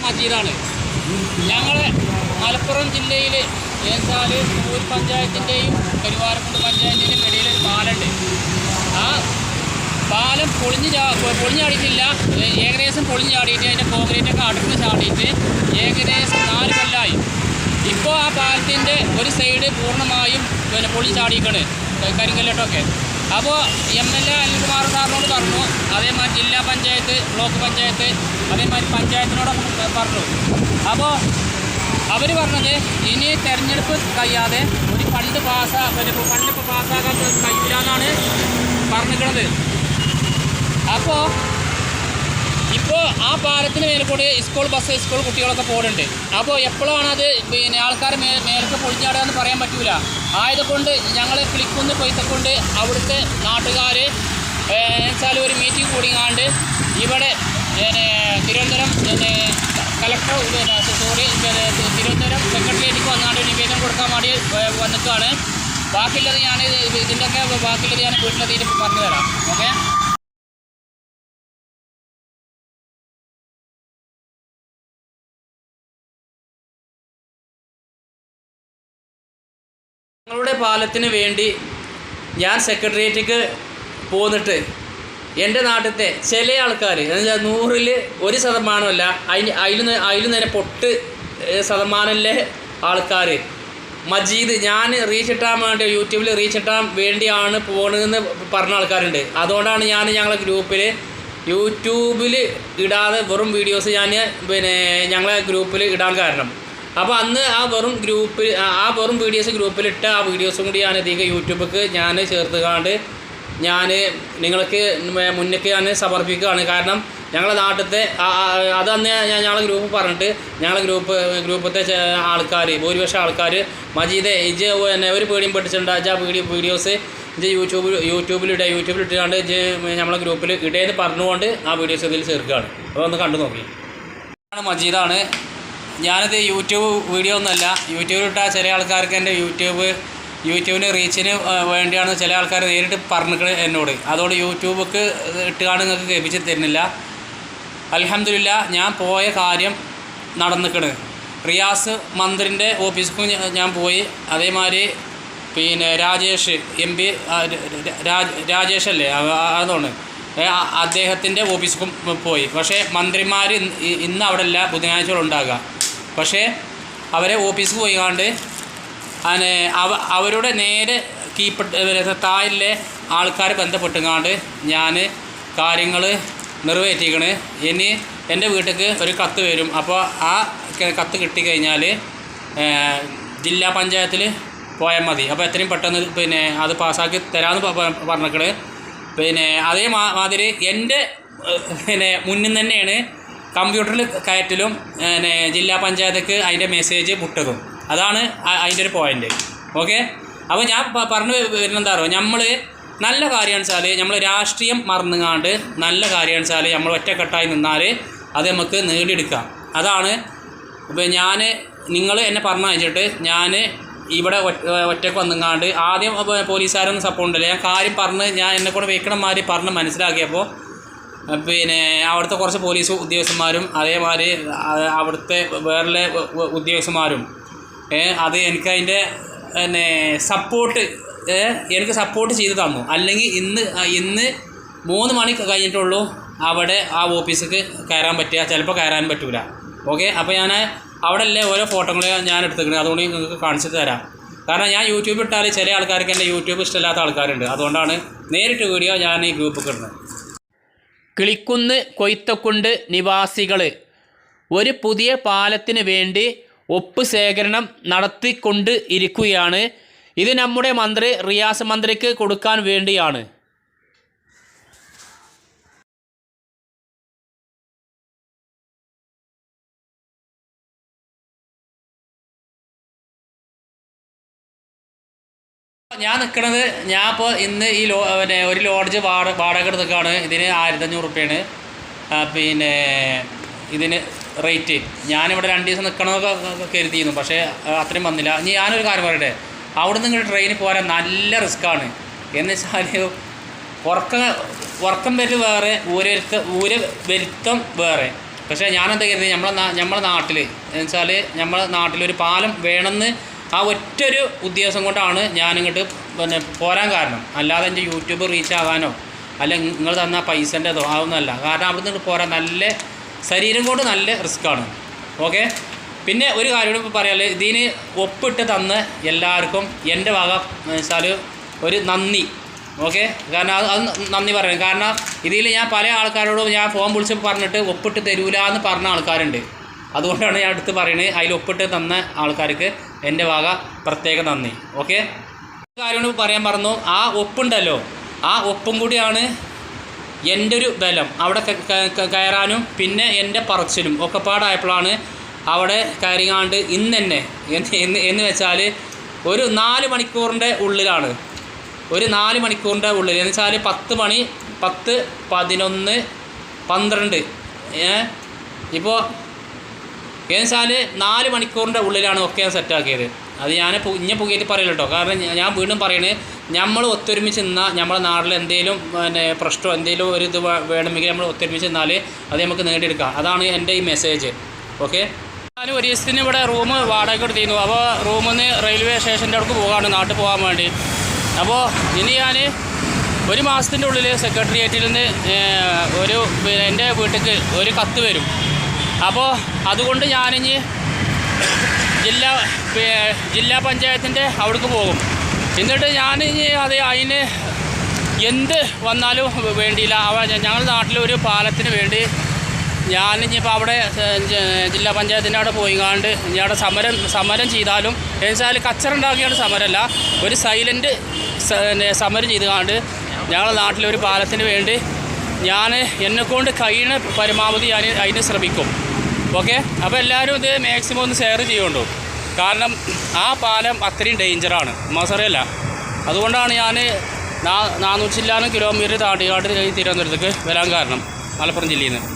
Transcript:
മജീദാണ്. ഞങ്ങൾ മലപ്പുറം ജില്ലയിൽ ഏച്ചാൽ ഊർ പഞ്ചായത്തിൻ്റെയും കരുവാരക്കുണ്ട് പഞ്ചായത്തിൻ്റെയും ഇടയിൽ ഒരു പാലമുണ്ട്. ആ പാലം പൊളിഞ്ഞാടിയിട്ടില്ല, ഏകദേശം പൊളിഞ്ഞാടിയിട്ട് അതിൻ്റെ കോൺക്രീറ്റൊക്കെ അടുത്ത് ചാടിയിട്ട് ഏകദേശം 4 കൊല്ലമായി. ഇപ്പോൾ ആ പാലത്തിൻ്റെ ഒരു സൈഡ് പൂർണ്ണമായും പൊളിഞ്ഞാടിയിട്ടാണ് കരിങ്കല്ലിട്ടൊക്കെ. അപ്പോൾ MLA അനിൽകുമാർ സാറിനോട് പറഞ്ഞു, അതേമാതിരി ജില്ലാ പഞ്ചായത്ത്, ബ്ലോക്ക് പഞ്ചായത്ത്, അതേമാതിരി പഞ്ചായത്തിനോടൊക്കെ പറഞ്ഞു. അപ്പോൾ അവർ പറഞ്ഞത് ഇനി തെരഞ്ഞെടുപ്പ് കഴിയാതെ ഒരു ഫണ്ട് പാസ്സാക്കാൻ കഴിയില്ല എന്നാണ് പറഞ്ഞിരിക്കുന്നത്. അപ്പോൾ ഇപ്പോൾ ആ പാലത്തിന് മേലെ കൂടി സ്കൂൾ കുട്ടികളൊക്കെ പോകുന്നുണ്ട്. അപ്പോൾ എപ്പോഴാണ് അത് ആൾക്കാർ മേലേക്ക് പൊളിഞ്ഞാടുക എന്ന് പറയാൻ പറ്റൂല. ആയതുകൊണ്ട് ഞങ്ങൾ കിളിക്കുന്ന് കൊയ്ത്തക്കൊണ്ട് അവിടുത്തെ നാട്ടുകാർ വെച്ചാൽ ഒരു മീറ്റിംഗ് കൂടിയാണ്ട് ഇവിടെ തിരുവനന്തപുരം കളക്ടർ തിരുവനന്തപുരം സെക്രട്ടേറിയറ്റിലേക്ക് വന്നാണ്ട് നിവേദനം കൊടുക്കാൻ വേണ്ടി വന്നിട്ടാണ്. ബാക്കിയുള്ളത് ഞാൻ ഇതിൻ്റെയൊക്കെ ബാക്കിയുള്ളത് ഞാൻ വീട്ടിലെത്തിയിട്ട് പറഞ്ഞു തരാം. ഓക്കെ. ഞങ്ങളുടെ പാലത്തിന് വേണ്ടി ഞാൻ സെക്രട്ടേറിയറ്റിലേക്ക് പോന്നിട്ട് എൻ്റെ നാട്ടിലത്തെ ചില ആൾക്കാർ എന്നുവെച്ചാൽ 100-ൽ 1% അതിൽ നേരെ പൊട്ട് ശതമാനത്തിലെ ആൾക്കാർ മജീദ് ഞാൻ റീച്ച് ഇട്ടാൻ വേണ്ടി യൂട്യൂബിൽ റീച്ച് ഇട്ടാൻ വേണ്ടിയാണ് പോകണമെന്ന് പറഞ്ഞ ആൾക്കാരുണ്ട്. അതുകൊണ്ടാണ് ഞാൻ ഞങ്ങളെ യൂട്യൂബിൽ ഇടാതെ വെറും വീഡിയോസ് ഞാൻ ഞങ്ങളെ ഗ്രൂപ്പിൽ ഇടാൻ കാരണം. അപ്പോൾ അന്ന് ആ വെറും വീഡിയോസ് ഗ്രൂപ്പിലിട്ട ആ വീഡിയോസും കൂടി ഞാൻ അധികം യൂട്യൂബിലേക്ക് ഞാൻ ചേർത്തുകൊണ്ട് ഞാൻ നിങ്ങൾക്ക് മുന്നേക്ക് ഞാൻ സമർപ്പിക്കുകയാണ്. കാരണം ഞങ്ങളെ നാട്ടിലത്തെ അതന്ന് ഞങ്ങളെ ഗ്രൂപ്പ് പറഞ്ഞിട്ട് ഞങ്ങളെ ഗ്രൂപ്പത്തെ ആൾക്കാർ ഭൂരിപക്ഷം ആൾക്കാർ മജീദെ ഇജ് ഒരു പേടിയും പഠിച്ചിട്ടുണ്ട് ആ വീഡിയോസ് ഇജ് യൂട്യൂബിലിട്ടാണ്ട് ഇജ് നമ്മളെ ഗ്രൂപ്പിൽ ഇടേന്ന് പറഞ്ഞുകൊണ്ട് ആ വീഡിയോസ് ഇതിൽ ചേർക്കുകയാണ്. അപ്പോൾ ഒന്ന് കണ്ടു നോക്കി. മജീദാണ്. ഞാനിത് യൂട്യൂബ് വീഡിയോ ഒന്നുമല്ല, യൂട്യൂബിലിട്ട ചില ആൾക്കാർക്ക് എൻ്റെ യൂട്യൂബിന് റീച്ചിന് വേണ്ടിയാണ് ചില ആൾക്കാർ നേരിട്ട് പറഞ്ഞിട്ട് എന്നോട്. അതുകൊണ്ട് യൂട്യൂബിലേക്ക് ഇട്ടുകാണ് നിങ്ങൾക്ക് കേൾപ്പിച്ച് തരുന്നില്ല. അൽഹംദുലില്ലാ ഞാൻ പോയ കാര്യം നടന്നിക്കണ്. റിയാസ് മന്ത്രിൻ്റെ ഓഫീസിലും ഞാൻ പോയി. അതേമാതിരി രാജേഷ് MP രാജേഷല്ലേ അതുകൊണ്ട് അദ്ദേഹത്തിൻ്റെ ഓഫീസിലും പോയി. പക്ഷേ മന്ത്രിമാർ ഇന്ന് അവിടെ അല്ല, ബുധനാഴ്ചകളുണ്ടാകുക. പക്ഷേ അവരെ ഓഫീസിൽ പോയിക്കാണ്ട് അവരുടെ നേരെ താഴിലെ ആൾക്കാരെ ബന്ധപ്പെട്ടുകൊണ്ട് ഞാൻ കാര്യങ്ങൾ നിറവേറ്റിക്കണ്. ഇനി എൻ്റെ വീട്ടിലേക്ക് ഒരു കത്ത് വരും. അപ്പോൾ ആ കത്ത് കിട്ടിക്കഴിഞ്ഞാൽ ജില്ലാ പഞ്ചായത്തിൽ പോയാൽ മതി. അപ്പോൾ എത്രയും പെട്ടെന്ന് അത് പാസ്സാക്കി തരാമെന്ന് പറഞ്ഞിക്കണ്. അതേമാതിരി എൻ്റെ മുന്നിൽ തന്നെയാണ് കമ്പ്യൂട്ടറിൽ കയറ്റലും ജില്ലാ പഞ്ചായത്തേക്ക് അതിൻ്റെ മെസ്സേജ് വിട്ടതും. അതാണ് അതിൻ്റെ ഒരു പോയിൻ്റ്. ഓക്കെ. അപ്പോൾ ഞാൻ പറഞ്ഞു വരുന്നതെന്താ പറയുക, നമ്മൾ നല്ല കാര്യമാണ് വെച്ചാൽ നമ്മൾ രാഷ്ട്രീയം മറന്നുകാണ്ട് നല്ല കാര്യമാണ് വെച്ചാൽ നമ്മൾ ഒറ്റക്കെട്ടായി നിന്നാൽ അത് നമുക്ക് നേടിയെടുക്കാം. അതാണ് ഇപ്പോൾ നിങ്ങൾ എന്നെ പറഞ്ഞു വെച്ചിട്ട് ഞാൻ ഇവിടെ ഒറ്റക്ക് വന്നുങ്ങാണ്ട് ആദ്യം പോലീസുകാരൊന്നും സപ്പോർട്ട് ഉണ്ടല്ലോ. ഞാൻ കാര്യം പറഞ്ഞ് ഞാൻ എന്നെക്കൂടെ വെക്കണമാതിരി പറഞ്ഞ് മനസ്സിലാക്കിയപ്പോൾ അവിടുത്തെ കുറച്ച് പോലീസ് ഉദ്യോഗസ്ഥന്മാരും അതേമാതിരി അവിടുത്തെ വേറെ ഉദ്യോഗസ്ഥന്മാരും അത് എനിക്കതിൻ്റെ എനിക്ക് സപ്പോർട്ട് ചെയ്ത് തന്നു. അല്ലെങ്കിൽ ഇന്ന് 3 മണി കഴിഞ്ഞിട്ടുള്ളൂ അവിടെ ആ ഓഫീസിലേക്ക് കയറാൻ പറ്റുക, ചിലപ്പോൾ കയറാൻ പറ്റൂല. ഓക്കെ. അപ്പോൾ ഞാൻ അവിടെ അല്ലേ ഓരോ ഫോട്ടോകൾ ഞാൻ എടുത്തിരിക്കുന്നത്, അതുകൊണ്ട് നിങ്ങൾക്ക് കാണിച്ചിട്ട് തരാം. കാരണം ഞാൻ യൂട്യൂബ് ഇട്ടാൽ ചില ആൾക്കാർക്ക് എൻ്റെ യൂട്യൂബ് ഇഷ്ടമില്ലാത്ത ആൾക്കാരുണ്ട്. അതുകൊണ്ടാണ് നേരിട്ട് വീഡിയോ ഞാൻ ഈ ഗ്രൂപ്പിൽ ഇടുന്നത്. കിളിക്കുന്ന് കൊയ്ത്തക്കുണ്ട് നിവാസികൾ ഒരു പുതിയ പാലത്തിന് വേണ്ടി ഒപ്പ് ശേഖരണം നടത്തിക്കൊണ്ട് ഇരിക്കുകയാണ്. ഇത് നമ്മുടെ മന്ത്രി റിയാസ് മന്ത്രിക്ക് കൊടുക്കാൻ വേണ്ടിയാണ്. ഞാൻ നിൽക്കണത് ഞാനിപ്പോൾ ഇന്ന് ഈ ഒരു ലോഡ്ജ് വാടക എടുത്തൊക്കെയാണ്. ഇതിന് 1500 റുപ്യാണ് ഇതിന് റേറ്റ്. ഞാനിവിടെ 2 ദിവസം നിൽക്കണമെന്നൊക്കെ കരുതിയിരുന്നു, പക്ഷേ അത്രയും വന്നില്ല. ഇനി ഞാനൊരു കാര്യം പറയട്ടെ, അവിടെ നിന്ന് ട്രെയിനിൽ പോരാൻ നല്ല റിസ്ക്കാണ്. എന്ന് വെച്ചാൽ ഉറക്കം വരൽ വേറെ, ഊര വരുത്തം വേറെ. പക്ഷേ ഞാനെന്താ കരുതി നമ്മളെ നാട്ടിൽ എന്ന് വെച്ചാൽ നമ്മളെ നാട്ടിലൊരു പാലം വേണമെന്ന് ആ ഒറ്റൊരു ഉദ്ദേശം കൊണ്ടാണ് ഞാനിങ്ങോട്ട് പിന്നെ പോരാൻ കാരണം. അല്ലാതെ എൻ്റെ യൂട്യൂബ് റീച്ച് ആകാനോ അല്ല നിങ്ങൾ തന്ന പൈസൻ്റെതോ അതൊന്നുമല്ല. കാരണം അവിടെ നിന്ന് പോരാൻ നല്ല ശരീരം കൊണ്ട് നല്ല റിസ്ക്കാണ്. ഓക്കെ. പിന്നെ ഒരു കാര്യം കൂടി പറയാനുള്ളത്, ഇതിന് ഒപ്പിട്ട് തന്ന് എല്ലാവർക്കും എൻ്റെ വക വെച്ചാൽ ഒരു നന്ദി. ഓക്കെ. കാരണം അത് നന്ദി പറയണം. കാരണം ഇതിൽ ഞാൻ പല ആൾക്കാരോടും ഞാൻ ഫോൺ വിളിച്ച് പറഞ്ഞിട്ട് ഒപ്പിട്ട് തരൂല എന്ന് പറഞ്ഞ ആൾക്കാരുണ്ട്. അതുകൊണ്ടാണ് ഞാൻ അടുത്ത് പറയുന്നത്. അതിൽ ഒപ്പിട്ട് തന്ന ആൾക്കാർക്ക് എൻ്റെ വക പ്രത്യേക നന്ദി. ഓക്കെ. കാര്യം കൂടി പറയാൻ പറഞ്ഞു, ആ ഒപ്പുണ്ടല്ലോ, ആ ഒപ്പും കൂടിയാണ് എൻ്റെ ഒരു ബലം അവിടെ കയറാനും പിന്നെ എൻ്റെ പറച്ചിലും ഒക്കെ പാടായപ്പോഴാണ് അവിടെ കയറിയാണ്ട് ഇന്ന് തന്നെ എന്ന് വെച്ചാൽ ഒരു 4 മണിക്കൂറിൻ്റെ ഉള്ളിലാണ്. ഒരു 4 മണിക്കൂറിൻ്റെ ഉള്ളിൽ എന്ന് വെച്ചാൽ 10 മണി 10 11 12 ഇപ്പോൾ എന്ന് വെച്ചാൽ 4 മണിക്കൂറിൻ്റെ ഉള്ളിലാണ് ഒക്കെ ഞാൻ സെറ്റാക്കിയത്. അത് ഞാൻ ഇഞ്ഞ പുകയിട്ട് പറയില്ല കേട്ടോ. കാരണം ഞാൻ വീണ്ടും പറയണത്, നമ്മൾ ഒത്തൊരുമിച്ച് നിന്നാൽ നമ്മളെ നാട്ടിൽ എന്തെങ്കിലും പിന്നെ പ്രശ്നമോ എന്തെങ്കിലും ഒരു ഇത് വേണമെങ്കിൽ നമ്മൾ ഒത്തൊരുമിച്ച് നിന്നാൽ അത് നമുക്ക് നേടിയെടുക്കാം. അതാണ് എൻ്റെ ഈ മെസ്സേജ്. ഓക്കെ. ഞാൻ ഒരു ദിവസത്തിന് ഇവിടെ റൂം വാടക എടുത്തിരുന്നു. അപ്പോൾ റൂമിൽ നിന്ന് റെയിൽവേ സ്റ്റേഷൻ്റെ അടുത്ത് പോകാണ് നാട്ടിൽ പോകാൻ വേണ്ടി. അപ്പോൾ ഇനി ഞാൻ 1 മാസത്തിൻ്റെ ഉള്ളിൽ സെക്രട്ടേറിയറ്റിൽ നിന്ന് എൻ്റെ വീട്ടിലേക്ക് ഒരു കത്ത് വരും. അപ്പോൾ അതുകൊണ്ട് ഞാനിനി ജില്ലാ പഞ്ചായത്തിൻ്റെ അവിടേക്ക് പോകും. എന്നിട്ട് ഞാനിനി അതിന് എന്ത് വന്നാലും വേണ്ടിയില്ല. ഞങ്ങളുടെ നാട്ടിലൊരു പാലത്തിന് വേണ്ടി ഞാനിപ്പോൾ അവിടെ ജില്ലാ പഞ്ചായത്തിൻ്റെ അവിടെ പോയിക്കാണ്ട് ഇനി അവിടെ സമരം ചെയ്താലും എന്നുവെച്ചാൽ കച്ചറ ഉണ്ടാക്കിയാണ് സമരമല്ല, ഒരു സൈലൻറ്റ് സമരം ചെയ്തുകൊണ്ട് ഞങ്ങളുടെ നാട്ടിലൊരു പാലത്തിന് വേണ്ടി ഞാൻ എന്നെക്കൊണ്ട് കഴിയുന്ന പരമാവധി ഞാൻ അതിന് ശ്രമിക്കും. ഓക്കെ. അപ്പോൾ എല്ലാവരും ഇത് മാക്സിമം ഒന്ന് ഷെയർ ചെയ്യുന്നുണ്ടോ. കാരണം ആ പാലം അത്രയും ഡേഞ്ചറാണ്, മസറയല്ല. അതുകൊണ്ടാണ് ഞാൻ 400 കിലോമീറ്റർ താണ്ടിക്കാണ്ട് തിരുവനന്തപുരത്തേക്ക് വരാൻ കാരണം, മലപ്പുറം ജില്ലയിൽ നിന്ന്.